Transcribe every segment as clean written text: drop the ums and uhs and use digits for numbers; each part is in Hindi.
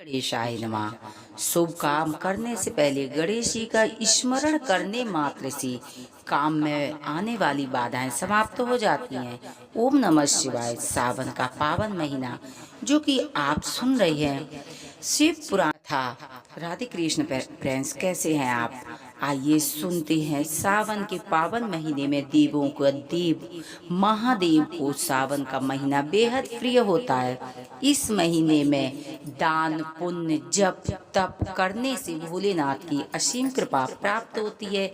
गणेशाय नमः। शुभ काम करने से पहले गणेश जी का स्मरण करने मात्र से काम में आने वाली बाधाएं समाप्त हो जाती हैं। ओम नमः शिवाय। सावन का पावन महीना जो कि आप सुन रहे हैं, शिव पुराण था। राधे कृष्ण फ्रेंड्स, कैसे हैं आप? आइए सुनते हैं। सावन के पावन महीने में देवों का देव महादेव को सावन का महीना बेहद प्रिय होता है। इस महीने में दान पुण्य जप तप करने से भोलेनाथ की असीम कृपा प्राप्त होती है।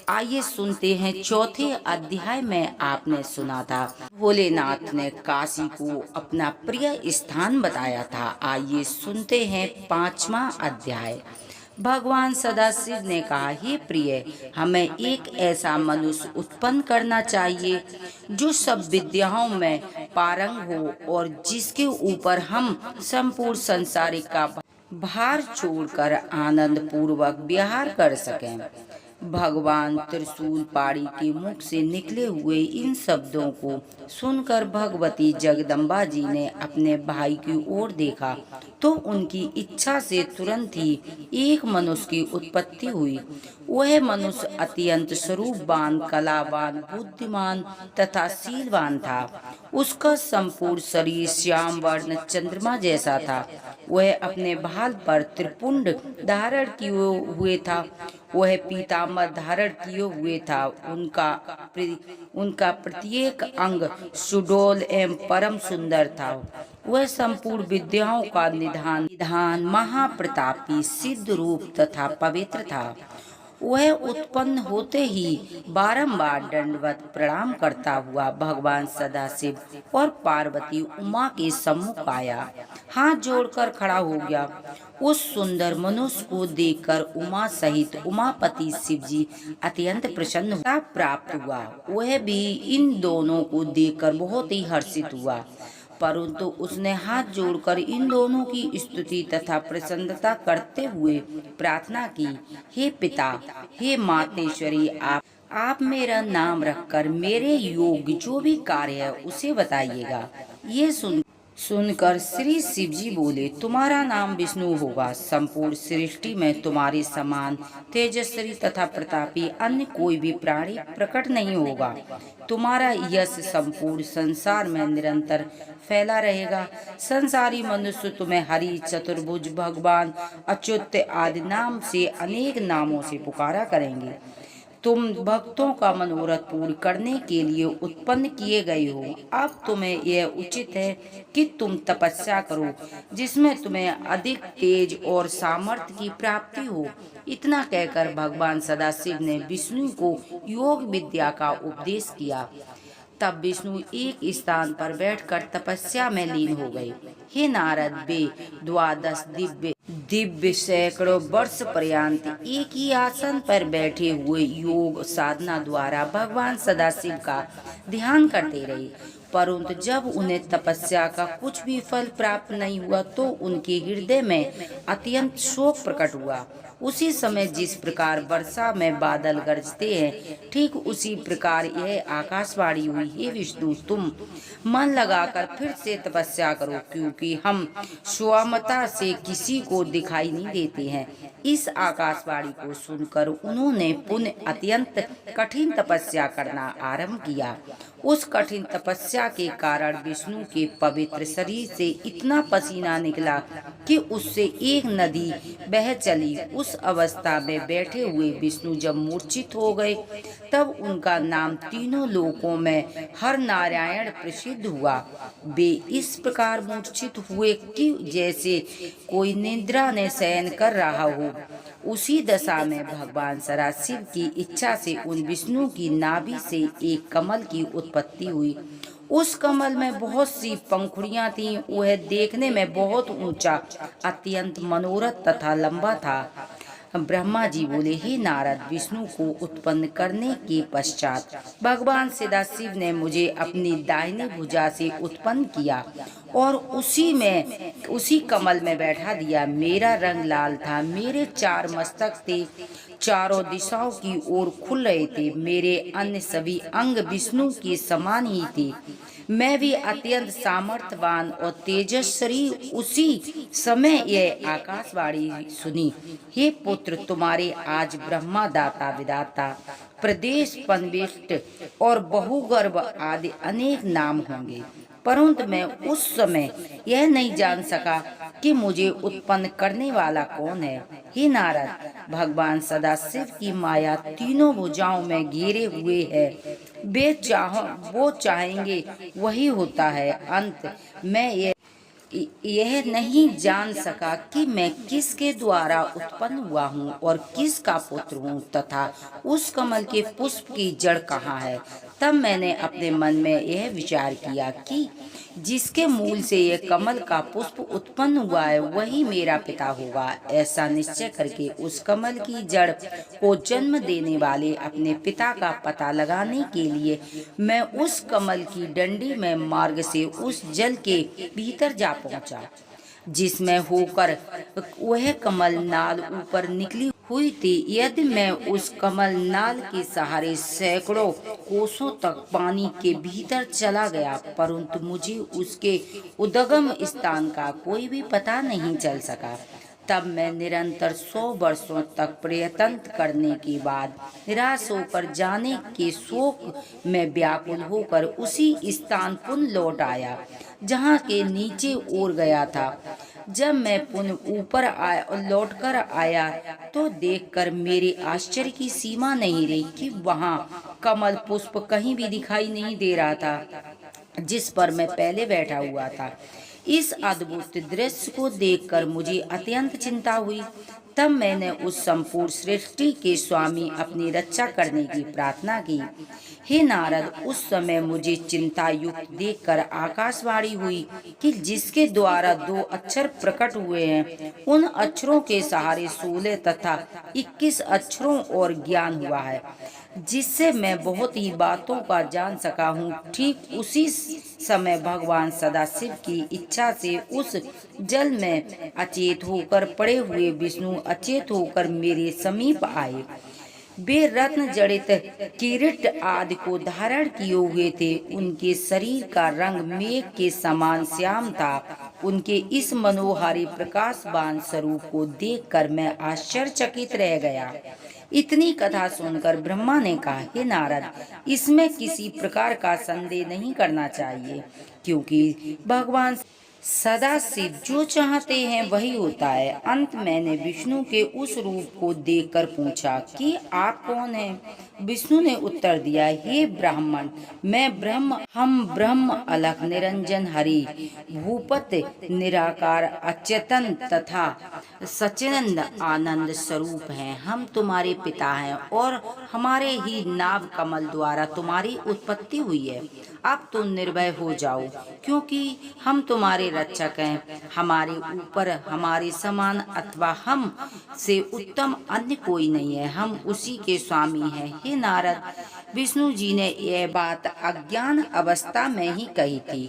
आइए सुनते हैं। चौथे अध्याय में आपने सुना था भोलेनाथ ने काशी को अपना प्रिय स्थान बताया था। आइए सुनते हैं पांचवा अध्याय। भगवान सदाशिव ने कहा, हे प्रिय, हमें एक ऐसा मनुष्य उत्पन्न करना चाहिए जो सब विद्याओं में पारंग हो और जिसके ऊपर हम संपूर्ण संसारिक का भार छोड़कर आनंद पूर्वक विहार कर सकें। भगवान त्रिशूल पाड़ी के मुख से निकले हुए इन शब्दों को सुनकर भगवती जगदम्बा जी ने अपने भाई की ओर देखा तो उनकी इच्छा से तुरंत ही एक मनुष्य की उत्पत्ति हुई। वह मनुष्य अत्यंत स्वरूपवान, कलावान, बुद्धिमान तथा शीलवान था। उसका संपूर्ण शरीर श्याम वर्ण चंद्रमा जैसा था। वह अपने भाल पर त्रिपुंड धारण किए हुए था। वह पीताम्बर धारण किए हुए था। उनका प्रत्येक अंग सुडोल एवं परम सुंदर था। वह संपूर्ण विद्याओं का निधान महाप्रतापी, सिद्ध रूप तथा पवित्र था। वह उत्पन्न होते ही बारंबार दंडवत प्रणाम करता हुआ भगवान सदाशिव और पार्वती उमा के सम्मुख आया, हाथ जोड़कर खड़ा हो गया। उस सुंदर मनुष्य को देखकर उमा सहित उमापति शिव जी अत्यंत प्रसन्न प्राप्त हुआ। वह भी इन दोनों को देखकर बहुत ही हर्षित हुआ, परंतु उसने हाथ जोड़कर इन दोनों की स्तुति तथा प्रसन्नता करते हुए प्रार्थना की, हे पिता, हे मातेश्वरी, आप मेरा नाम रखकर मेरे योग्य जो भी कार्य है उसे बताइएगा। ये सुनकर श्री शिव जी बोले, तुम्हारा नाम विष्णु होगा। संपूर्ण सृष्टि में तुम्हारे समान तेजस्वी तथा प्रतापी अन्य कोई भी प्राणी प्रकट नहीं होगा। तुम्हारा यश संपूर्ण संसार में निरंतर फैला रहेगा। संसारी मनुष्य तुम्हें हरि, चतुर्भुज, भगवान, अच्युत आदि नाम से अनेक नामों से पुकारा करेंगे। तुम भक्तों का मनोरथ पूर्ण करने के लिए उत्पन्न किए गए हो। अब तुम्हें यह उचित है कि तुम तपस्या करो जिसमें तुम्हें अधिक तेज और सामर्थ्य की प्राप्ति हो। इतना कहकर भगवान सदाशिव ने विष्णु को योग विद्या का उपदेश किया। तब विष्णु एक स्थान पर बैठकर तपस्या में लीन हो गए। हे नारद, वे द्वादश दिव्य सैकड़ों वर्ष पर्यंत एक ही आसन पर बैठे हुए योग साधना द्वारा भगवान सदाशिव का ध्यान करते रहे। परंतु जब उन्हें तपस्या का कुछ भी फल प्राप्त नहीं हुआ तो उनके हृदय में अत्यंत शोक प्रकट हुआ। उसी समय जिस प्रकार वर्षा में बादल गरजते हैं, ठीक उसी प्रकार यह आकाशवाणी हुई, हे विष्णु, तुम मन लगाकर फिर से तपस्या करो, क्योंकि हम स्वमता से किसी को दिखाई नहीं देते हैं। इस आकाशवाणी को सुनकर उन्होंने पुनः अत्यंत कठिन तपस्या करना आरंभ किया। उस कठिन तपस्या के कारण विष्णु के पवित्र शरीर से इतना पसीना निकला कि उससे एक नदी बह चली। उस अवस्था में बैठे हुए विष्णु जब मूर्छित हो गए तब उनका नाम तीनों लोकों में हर नारायण प्रसिद्ध हुआ। वे इस प्रकार मूर्छित हुए कि जैसे कोई निद्रा ने शयन कर रहा हो। उसी दशा में भगवान सदाशिव की इच्छा से उन विष्णु की नाभि से एक कमल की उत्पत्ति हुई। उस कमल में बहुत सी पंखुड़ियां थीं। वह देखने में बहुत ऊंचा, अत्यंत मनोरथ तथा लंबा था। ब्रह्मा जी बोले, हे नारद, विष्णु को उत्पन्न करने के पश्चात भगवान सदाशिव ने मुझे अपनी दाहिनी भुजा से उत्पन्न किया और उसी कमल में बैठा दिया। मेरा रंग लाल था, मेरे 4 मस्तक थे, चारों दिशाओं की ओर खुल रहे थे। मेरे अन्य सभी अंग विष्णु के समान ही थे। मैं भी अत्यंत सामर्थ्यवान और तेजस्वी। उसी समय यह आकाशवाणी सुनी, हे पुत्र, तुम्हारे आज ब्रह्मा दाता विदाता प्रदेश पनविष्ट और बहुगर्भ आदि अनेक नाम होंगे, परंतु मैं उस समय यह नहीं जान सका कि मुझे उत्पन्न करने वाला कौन है। हे नारद, भगवान सदाशिव की माया तीनों भुजाओं में घेरे हुए है। वो चाहेंगे वही होता है। अंत मैं यह नहीं जान सका कि मैं किसके द्वारा उत्पन्न हुआ हूँ और किसका पुत्र हूँ तथा उस कमल के पुष्प की जड़ कहाँ है। तब मैंने अपने मन में यह विचार किया कि जिसके मूल से यह कमल का पुष्प उत्पन्न हुआ है वही मेरा पिता होगा। ऐसा निश्चय करके उस कमल की जड़ को जन्म देने वाले अपने पिता का पता लगाने के लिए मैं उस कमल की डंडी में मार्ग से उस जल के भीतर जा पहुंचा, जिसमें होकर वह कमल नाल ऊपर निकली हुई थी। यदि मैं उस कमल नाल के सहारे सैकड़ों कोसों तक पानी के भीतर चला गया, परंतु मुझे उसके उद्गम स्थान का कोई भी पता नहीं चल सका। तब मैं निरंतर 100 वर्षों तक प्रयत्न करने के बाद निराश होकर जाने के शोक में व्याकुल होकर उसी स्थान पुनः लौट आया जहाँ के नीचे ओर गया था। जब मैं पुनः ऊपर लौट कर आया तो देखकर मेरे आश्चर्य की सीमा नहीं रही कि वहाँ कमल पुष्प कहीं भी दिखाई नहीं दे रहा था जिस पर मैं पहले बैठा हुआ था। इस अद्भुत दृश्य को देखकर मुझे अत्यंत चिंता हुई। तब मैंने उस संपूर्ण सृष्टि के स्वामी अपनी रक्षा करने की प्रार्थना की। हे नारद, उस समय मुझे चिंता युक्त देखकर आकाशवाणी हुई कि जिसके द्वारा 2 अक्षर प्रकट हुए हैं, उन अक्षरों के सहारे 16 तथा 21 अक्षरों और ज्ञान हुआ है, जिससे मैं बहुत ही बातों का जान सका हूँ। ठीक उसी समय भगवान सदाशिव की इच्छा से उस जल में अचेत होकर पड़े हुए विष्णु अचेत होकर मेरे समीप आए। वे रत्न जड़ित किरीट आदि को धारण किए हुए थे। उनके शरीर का रंग मेघ के समान श्याम था। उनके इस मनोहारी प्रकाशवान स्वरूप को देखकर मैं आश्चर्यचकित रह गया। इतनी कथा सुनकर ब्रह्मा ने कहा, हे नारद, इसमें किसी प्रकार का संदेह नहीं करना चाहिए, क्योंकि भगवान सदाशिव जो चाहते हैं वही होता है। अंत मैंने विष्णु के उस रूप को देखकर पूछा कि आप कौन हैं? विष्णु ने उत्तर दिया, हे ब्राह्मण, मैं ब्रह्म, हम ब्रह्म अलख निरंजन हरि भूपत निराकार अचेतन तथा सच्चिदानंद आनंद स्वरूप हैं। हम तुम्हारे पिता हैं और हमारे ही नाभ कमल द्वारा तुम्हारी उत्पत्ति हुई है। अब तुम निर्भय हो जाओ, क्योंकि हम तुम्हारे रक्षक हैं। हमारे ऊपर हमारे समान अथवा हम से उत्तम अन्य कोई नहीं है। हम उसी के स्वामी हैं। हे नारद, विष्णु जी ने यह बात अज्ञान अवस्था में ही कही थी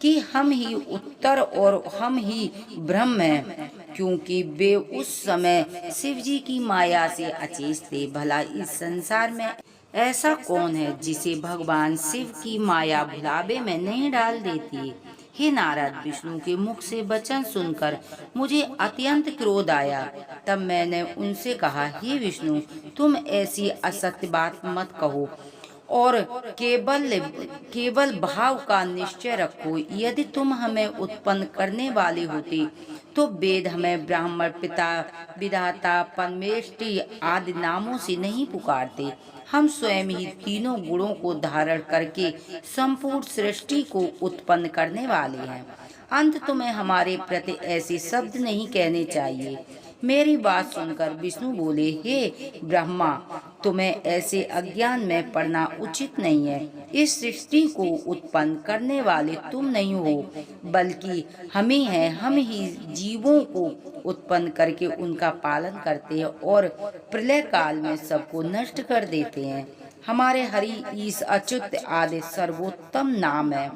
कि हम ही उत्तर और हम ही ब्रह्म हैं, क्योंकि वे उस समय शिव जी की माया से अचेत थे। भला इस संसार में ऐसा कौन है जिसे भगवान शिव की माया भुलावे में नहीं डाल देती? हे नारद, विष्णु के मुख से वचन सुनकर मुझे अत्यंत क्रोध आया। तब मैंने उनसे कहा, हे विष्णु, तुम ऐसी असत्य बात मत कहो और केवल भाव का निश्चय रखो। यदि तुम हमें उत्पन्न करने वाले होते तो वेद हमें ब्राह्मण, पिता, विधाता, परमेष्टि आदि नामों से नहीं पुकारते। हम स्वयं ही तीनों गुणों को धारण करके संपूर्ण सृष्टि को उत्पन्न करने वाले हैं। अंत तुम्हें हमारे प्रति ऐसे शब्द नहीं कहने चाहिए। मेरी बात सुनकर विष्णु बोले, हे ब्रह्मा, तुम्हें ऐसे अज्ञान में पड़ना उचित नहीं है। इस सृष्टि को उत्पन्न करने वाले तुम नहीं हो, बल्कि हम ही हैं। हम ही जीवों को उत्पन्न करके उनका पालन करते हैं और प्रलय काल में सबको नष्ट कर देते हैं। हमारे हरि, ईश, अच्युत आदि सर्वोत्तम नाम है।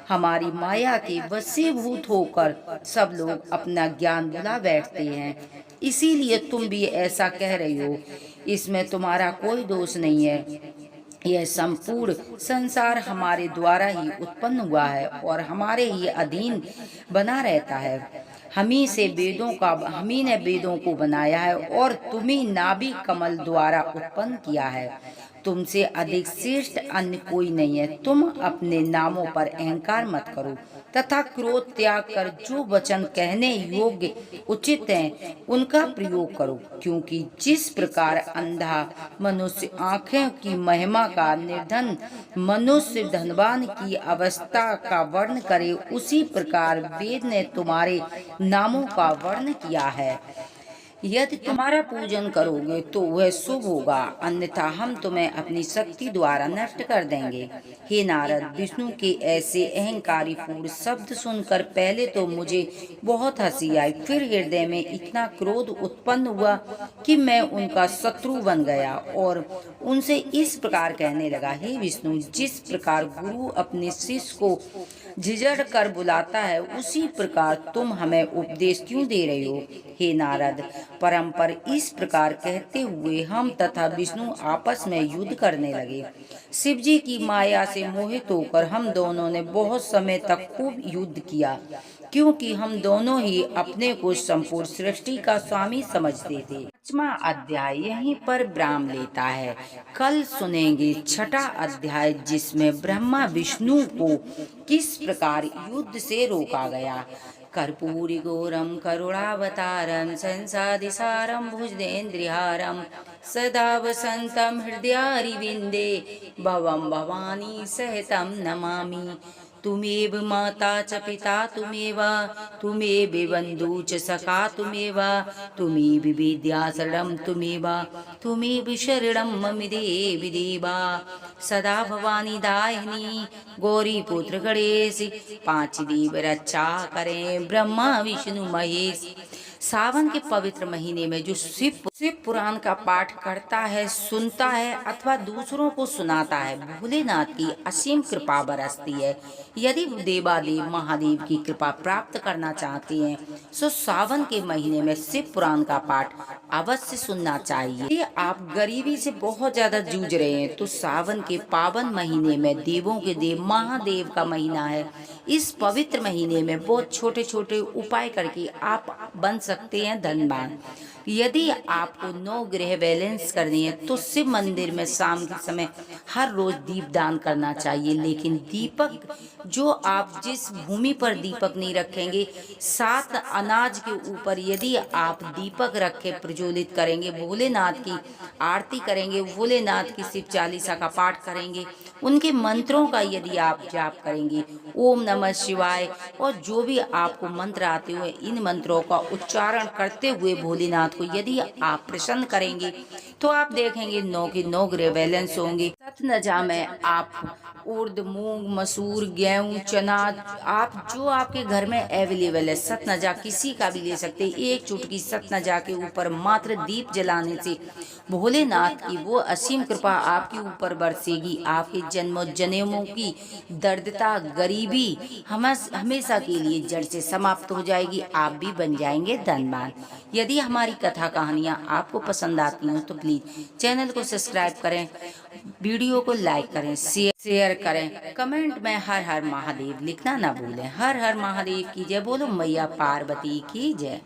हमारी माया के वशीभूत होकर सब लोग अपना ज्ञान भुला बैठते हैं। इसीलिए तुम भी ऐसा कह रही हो। इसमें तुम्हारा कोई दोष नहीं है। यह संपूर्ण संसार हमारे द्वारा ही उत्पन्न हुआ है और हमारे ही अधीन बना रहता है। हम ही ने वेदों को बनाया है और तुम्ही नाभि कमल द्वारा उत्पन्न किया है। तुमसे अधिक श्रेष्ठ अन्य कोई नहीं है। तुम अपने नामों पर अहंकार मत करो तथा क्रोध त्याग कर जो वचन कहने योग्य उचित हैं उनका प्रयोग करो, क्योंकि जिस प्रकार अंधा मनुष्य आँखें की महिमा का निर्धन मनुष्य धनवान की अवस्था का वर्ण करे, उसी प्रकार वेद ने तुम्हारे नामों का वर्ण किया है। यदि तुम्हारा पूजन करोगे तो वह शुभ होगा, अन्यथा हम तुम्हें अपनी शक्ति द्वारा नष्ट कर देंगे। हे नारद, विष्णु के ऐसे अहंकारी पूर्ण शब्द सुनकर पहले तो मुझे बहुत हंसी आई, फिर हृदय में इतना क्रोध उत्पन्न हुआ कि मैं उनका शत्रु बन गया और उनसे इस प्रकार कहने लगा, हे विष्णु, जिस प्रकार गुरु अपने शिष्य को झिझड़ कर बुलाता है, उसी प्रकार तुम हमें उपदेश क्यों दे रहे हो। हे नारद, परम्पर इस प्रकार कहते हुए हम तथा विष्णु आपस में युद्ध करने लगे। शिव जी की माया से मोहित होकर हम दोनों ने बहुत समय तक खूब युद्ध किया, क्योंकि हम दोनों ही अपने को संपूर्ण सृष्टि का स्वामी समझते थे। 5वां अध्याय यहीं पर विराम लेता है। कल सुनेंगे 6ठा अध्याय, जिसमें ब्रह्मा विष्णु को किस प्रकार युद्ध से रोका गया। कर्पूरी गौरम करुणावतारम संसादिसारम भुजगेन्द्रहारम सदा वसंतम हृदयारविंदे भवम भवानी सहितं नमामि। तुमेव माता च पिता तुमेव बन्धु च सखा तुमेव विद्या शरणं तुमेव शरणं मम देवि देवा। सदा भवानी दायिनी गौरी पुत्र गणेश, 5 देव रक्षा करें ब्रह्मा विष्णु महेश। सावन के पवित्र महीने में जो शिव पुराण का पाठ करता है, सुनता है अथवा दूसरों को सुनाता है, भोलेनाथ की असीम कृपा बरसती है। यदि देवादेव महादेव की कृपा प्राप्त करना चाहते हैं तो सावन के महीने में शिव पुराण का पाठ अवश्य सुनना चाहिए। यदि आप गरीबी से बहुत ज्यादा जूझ रहे हैं तो सावन के पावन महीने में देवों के देव महादेव का महीना है। इस पवित्र महीने में बहुत छोटे छोटे उपाय करके आप बन सकते हैं धनवान। यदि आपको 9 ग्रह बैलेंस करनी है तो शिव मंदिर में शाम के समय हर रोज दीप दान करना चाहिए। लेकिन दीपक जो आप जिस भूमि पर दीपक नहीं रखेंगे, 7 अनाज के ऊपर यदि आप दीपक रखे प्रज्वलित करेंगे, भोलेनाथ की आरती करेंगे, भोलेनाथ की शिव चालीसा का पाठ करेंगे, उनके मंत्रों का यदि आप जाप करेंगे, ओम नमः शिवाय और जो भी आपको मंत्र आते हुए इन मंत्रों का उच्चारण करते हुए भोलेनाथ को यदि आप प्रसन्न करेंगे तो आप देखेंगे 9 के 9 ग्रह बैलेंस होंगे। सतनजा में आप उर्द, मूंग, मसूर, गेहूं, चना, आप जो आपके घर में अवेलेबल है, सतनजा किसी का भी ले सकते हैं। एक चुटकी सतनजा के ऊपर मात्र दीप जलाने से भोलेनाथ की वो असीम कृपा आपके ऊपर बरसेगी। आपके जन्मों जन्मों की दर्दता, गरीबी हमेशा के लिए जड़ से समाप्त हो जाएगी। आप भी बन जाएंगे धनवान। यदि हमारी कथा कहानियाँ आपको पसंद आती हैं तो प्लीज चैनल को सब्सक्राइब करें, वीडियो को लाइक करें, शेयर करें, कमेंट में हर हर महादेव लिखना ना भूलें। हर हर महादेव की जय। बोलो मैया पार्वती की जय।